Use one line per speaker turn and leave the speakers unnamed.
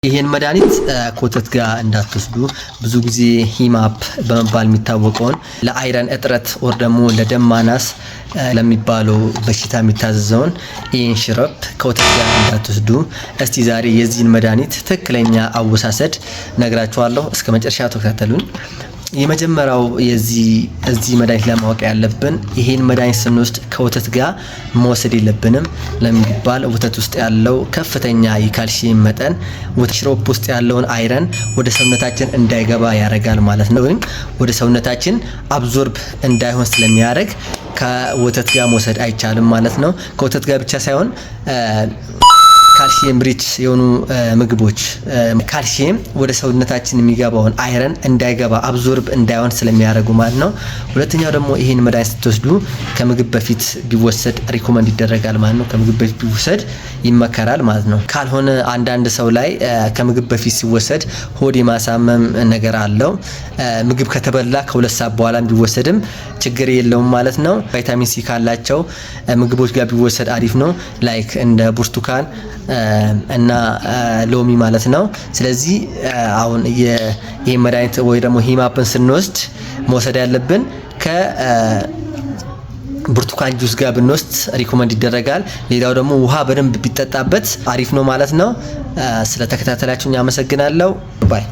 ይሄን መድኃኒት ከወተት ጋር እንዳትወስዱ። ብዙ ጊዜ ሂማፕ በመባል የሚታወቀውን ለአይረን እጥረት ወር ደግሞ ለደም ማነስ ለሚባለው በሽታ የሚታዘዘውን ይሄን ሽረፕ ከወተት ጋር እንዳትወስዱ። እስቲ ዛሬ የዚህን መድኃኒት ትክክለኛ አወሳሰድ ነግራችኋለሁ። እስከ መጨረሻው ተከታተሉን። የመጀመሪያው እዚህ መድኃኒት ለማወቅ ያለብን ይሄን መድኃኒት ስንወስድ ከወተት ጋር መወሰድ የለብንም። ለሚባል ወተት ውስጥ ያለው ከፍተኛ የካልሲየም መጠን ወተት ሽሮፕ ውስጥ ያለውን አይረን ወደ ሰውነታችን እንዳይገባ ያደርጋል ማለት ነው። ወይም ወደ ሰውነታችን አብዞርብ እንዳይሆን ስለሚያደርግ ከወተት ጋር መውሰድ አይቻልም ማለት ነው። ከወተት ጋር ብቻ ሳይሆን ካልሲየም ሪች የሆኑ ምግቦች ካልሲየም ወደ ሰውነታችን የሚገባውን አይረን እንዳይገባ አብዞርብ እንዳይሆን ስለሚያደርጉ ማለት ነው። ሁለተኛው ደግሞ ይሄን መድኃኒት ስትወስዱ ከምግብ በፊት ቢወሰድ ሪኮመንድ ይደረጋል ማለት ነው። ከምግብ በፊት ቢወሰድ ይመከራል ማለት ነው። ካልሆነ አንዳንድ ሰው ላይ ከምግብ በፊት ሲወሰድ ሆድ የማሳመም ነገር አለው። ምግብ ከተበላ ከሁለት ሰዓት በኋላ ቢወሰድም ችግር የለውም ማለት ነው። ቫይታሚን ሲ ካላቸው ምግቦች ጋር ቢወሰድ አሪፍ ነው። ላይክ እንደ ብርቱካን እና ሎሚ ማለት ነው። ስለዚህ አሁን ይሄ መድኃኒት ወይ ደግሞ ሂማፕን ስንወስድ መውሰድ ያለብን ብርቱካን ጁስ ጋር ብንወስድ ሪኮመንድ ይደረጋል። ሌላው ደግሞ ውሃ በደንብ ቢጠጣበት አሪፍ ነው ማለት ነው። ስለተከታተላችሁኝ አመሰግናለሁ። ባይ